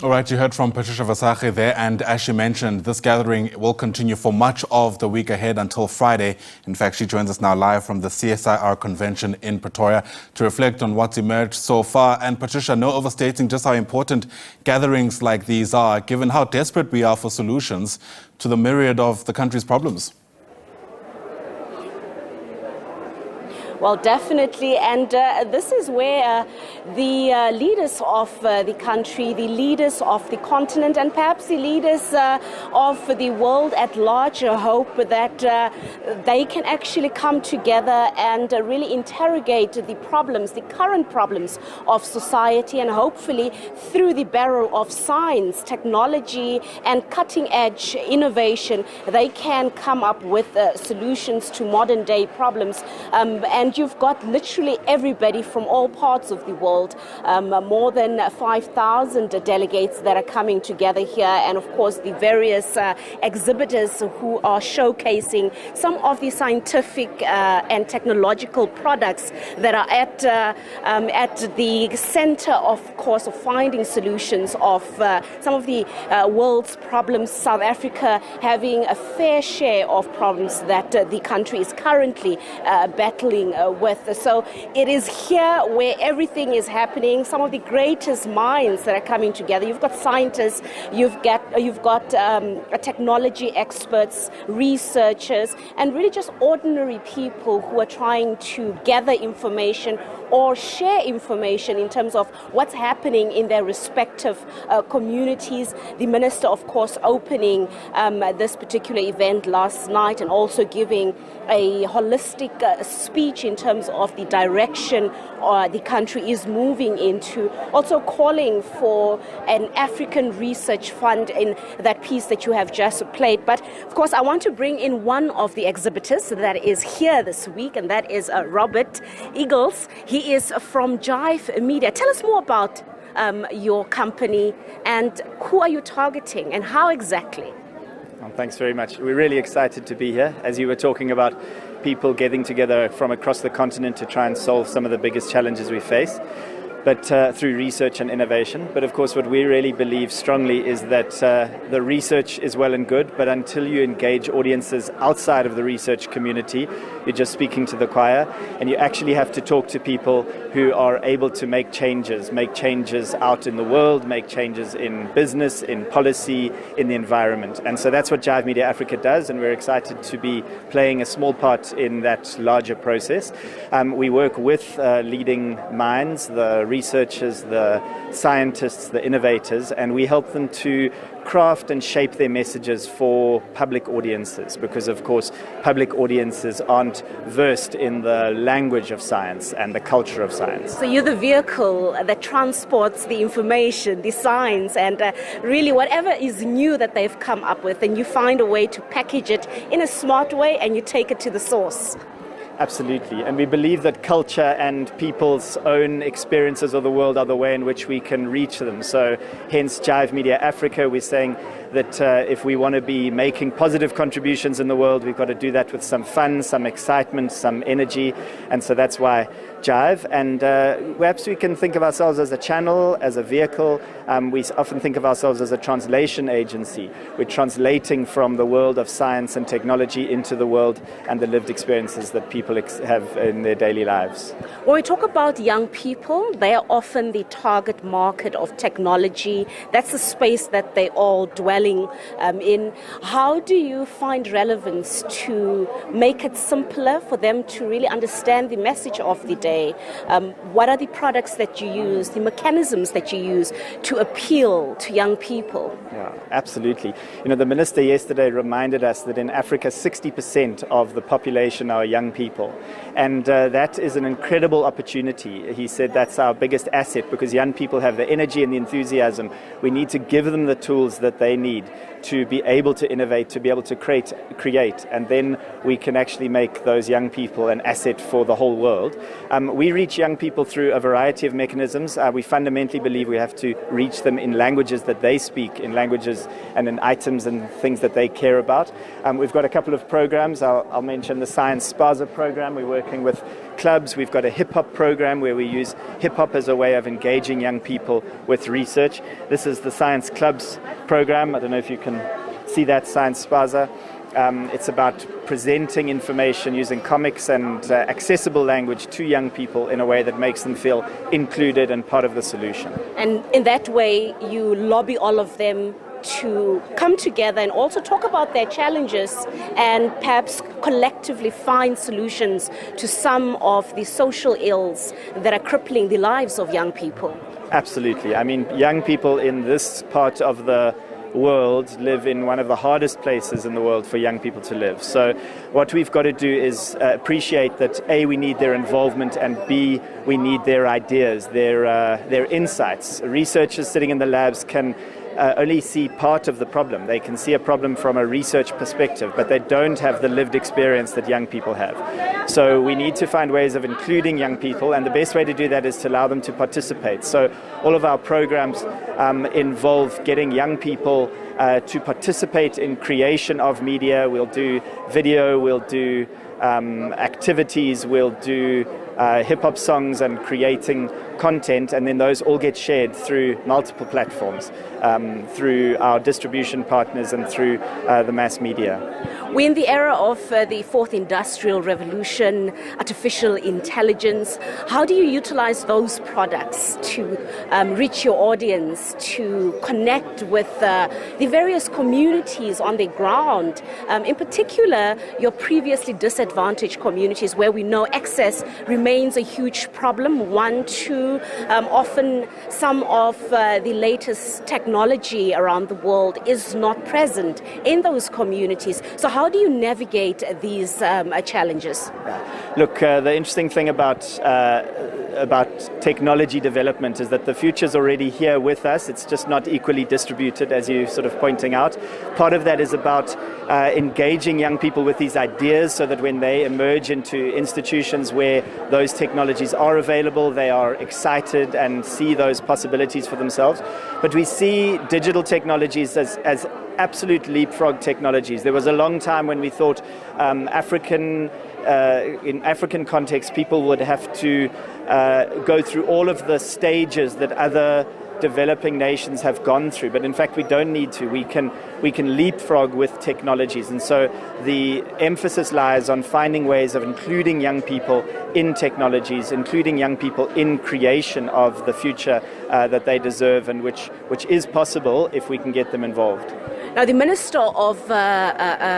All right, you heard from Patricia Visagie there, and as she mentioned, this gathering will continue for much of the week ahead until Friday. In fact, she joins us now live from the CSIR convention in Pretoria to reflect on what's emerged so far. And Patricia, no overstating just how important gatherings like these are, given how desperate we are for solutions to the myriad of the country's problems. Well, definitely, and this is where the leaders of the country, the leaders of the continent, and perhaps the leaders of the world at large hope that they can actually come together and really interrogate the problems, the current problems of society, and hopefully through the barrel of science, technology, and cutting-edge innovation, they can come up with solutions to modern-day problems. And you've got literally everybody from all parts of the world, more than 5,000 delegates that are coming together here, and of course the various exhibitors who are showcasing some of the scientific and technological products that are at the center, of course, of finding solutions of some of the world's problems. South Africa having a fair share of problems that the country is currently battling with. So it is here where everything is happening. Some of the greatest minds that are coming together. You've got scientists, you've got technology experts, researchers, and really just ordinary people who are trying to gather information or share information in terms of what's happening in their respective communities. The minister, of course, opening this particular event last night and also giving a holistic speech in terms of the direction the country is moving into. Also calling for an African research fund in that piece that you have just played. But of course, I want to bring in one of the exhibitors that is here this week, and that is Robert Inglis. He is from Jive Media. Tell us more about your company and who are you targeting and how exactly? Well, thanks very much. We're really excited to be here. As you were talking about, people getting together from across the continent to try and solve some of the biggest challenges we face, but through research and innovation. But of course, what we really believe strongly is that the research is well and good, but until you engage audiences outside of the research community, you're just speaking to the choir, and you actually have to talk to people who are able to make changes out in the world, make changes in business, in policy, in the environment. And so that's what Jive Media Africa does, and we're excited to be playing a small part in that larger process. We work with leading minds, the researchers, the scientists, the innovators, and we help them to craft and shape their messages for public audiences, because of course public audiences aren't versed in the language of science and the culture of science. So you're the vehicle that transports the information, the science, and really whatever is new that they've come up with, and you find a way to package it in a smart way and you take it to the source. Absolutely, and we believe that culture and people's own experiences of the world are the way in which we can reach them. So hence Jive Media Africa, we're saying that if we want to be making positive contributions in the world, we've got to do that with some fun, some excitement, some energy, and so that's why Jive. And perhaps we can think of ourselves as a channel, as a vehicle. We often think of ourselves as a translation agency. We're translating from the world of science and technology into the world and the lived experiences that people have in their daily lives. When we talk about young people, they are often the target market of technology. That's the space that they all dwelling in. How do you find relevance to make it simpler for them to really understand the message of the day? What are the products that you use, the mechanisms that you use to appeal to young people? Yeah, absolutely. You know, the minister yesterday reminded us that in Africa, 60% of the population are young people. And that is an incredible opportunity. He said that's our biggest asset, because young people have the energy and the enthusiasm. We need to give them the tools that they need to be able to innovate, to be able to create, and then we can actually make those young people an asset for the whole world. We reach young people through a variety of mechanisms. We fundamentally believe we have to reach them in languages that they speak, in languages and in items and things that they care about. We've got a couple of programs. I'll mention the Science Spaza program. We're working with clubs. We've got a hip-hop program where we use hip-hop as a way of engaging young people with research. This is the Science Clubs program. I don't know if you can see that, Science Spaza. It's about presenting information using comics and accessible language to young people in a way that makes them feel included and part of the solution. And in that way, you lobby all of them to come together and also talk about their challenges and perhaps collectively find solutions to some of the social ills that are crippling the lives of young people. Absolutely. I mean, young people in this part of the world live in one of the hardest places in the world for young people to live. So what we've got to do is appreciate that A, we need their involvement, and B, we need their ideas, their insights. Researchers sitting in the labs can only see part of the problem. They can see a problem from a research perspective, but they don't have the lived experience that young people have. So we need to find ways of including young people, and the best way to do that is to allow them to participate. So all of our programs involve getting young people to participate in creation of media. We'll do video, we'll do activities, we'll do hip-hop songs and creating content, and then those all get shared through multiple platforms, through our distribution partners and through the mass media. We're in the era of the fourth industrial revolution, artificial intelligence. How do you utilize those products to reach your audience, to connect with the various communities on the ground, in particular your previously disadvantaged communities where we know access remains a huge problem? One, two, often some of the latest technology around the world is not present in those communities. So how do you navigate these challenges? Look, the interesting thing about technology development is that the future's already here with us. It's just not equally distributed, as you sort of pointing out. Part of that is about engaging young people with these ideas so that when they emerge into institutions where those technologies are available, they are excited and see those possibilities for themselves. But we see digital technologies as absolute leapfrog technologies. There was a long time when we thought in African context, people would have to go through all of the stages that other developing nations have gone through, but in fact we don't need to. We can leapfrog with technologies, and so the emphasis lies on finding ways of including young people in technologies, including young people in creation of the future that they deserve, and which is possible if we can get them involved. Now, the Minister of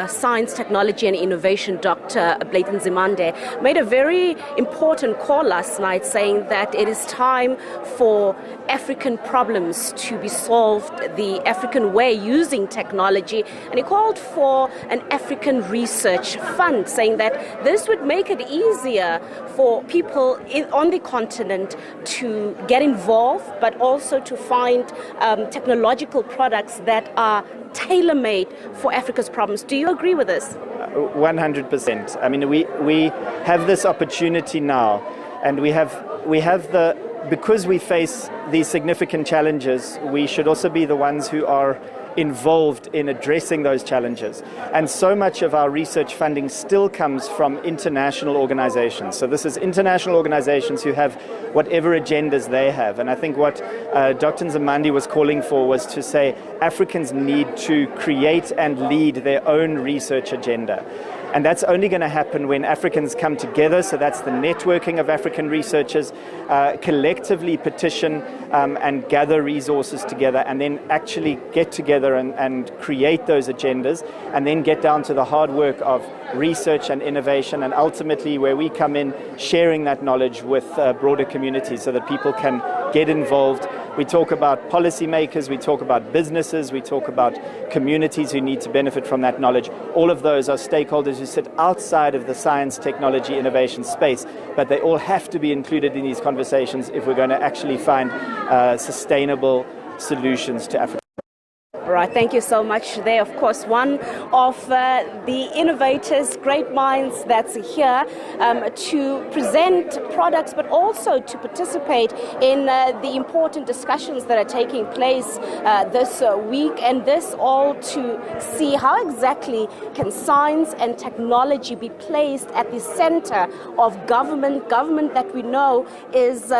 Science, Technology and Innovation, Dr. Blade Nzimande, made a very important call last night saying that it is time for African problems to be solved the African way using technology. And he called for an African research fund, saying that this would make it easier for people on the continent to get involved, but also to find technological products that are tailor-made for Africa's problems. Do you agree with this? 100%. I mean, we have this opportunity now, and we have because we face these significant challenges, we should also be the ones who are involved in addressing those challenges. And so much of our research funding still comes from international organizations. So this is international organizations who have whatever agendas they have. And I think what Dr. Nzimande was calling for was to say Africans need to create and lead their own research agenda. And that's only going to happen when Africans come together. So that's the networking of African researchers, collectively petition and gather resources together, and then actually get together and create those agendas, and then get down to the hard work of research and innovation, and ultimately where we come in, sharing that knowledge with broader communities so that people can get involved. We talk about policymakers, we talk about businesses, we talk about communities who need to benefit from that knowledge. All of those are stakeholders who sit outside of the science, technology, innovation space, but they all have to be included in these conversations if we're going to actually find sustainable solutions to Africa. Right, thank you so much. There, of course, one of the innovators, great minds that's here to present products, but also to participate in the important discussions that are taking place this week, and this all to see how exactly can science and technology be placed at the center of government that we know is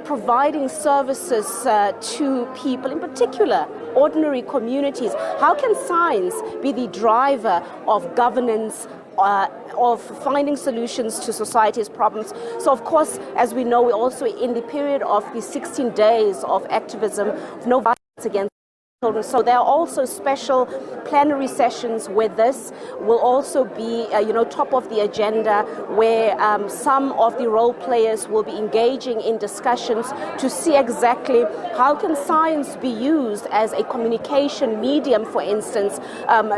providing services to people, in particular ordinary communities. How can science be the driver of governance, of finding solutions to society's problems? So, of course, as we know, we're also in the period of the 16 days of activism, of no violence against children. So there are also special plenary sessions where this will also be, top of the agenda, where some of the role players will be engaging in discussions to see exactly how can science be used as a communication medium, for instance,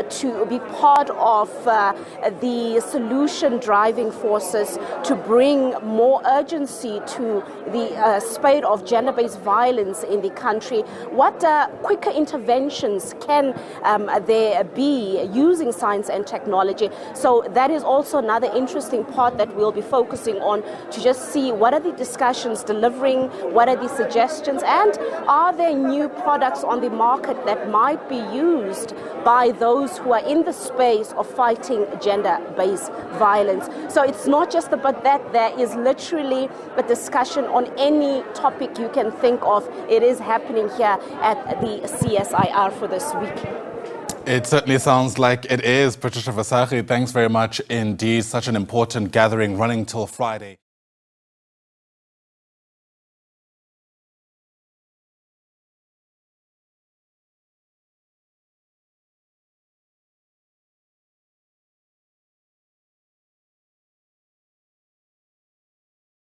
to be part of the solution driving forces to bring more urgency to the spate of gender-based violence in the country. What quicker interventions can there be using science and technology? So that is also another interesting part that we'll be focusing on, to just see what are the discussions delivering, what are the suggestions, and are there new products on the market that might be used by those who are in the space of fighting gender-based violence. So it's not just about that, there is literally a discussion on any topic you can think of. It is happening here at the CSIR for this week. It certainly sounds like it is. Patricia Visagie, thanks very much indeed. Such an important gathering running till Friday.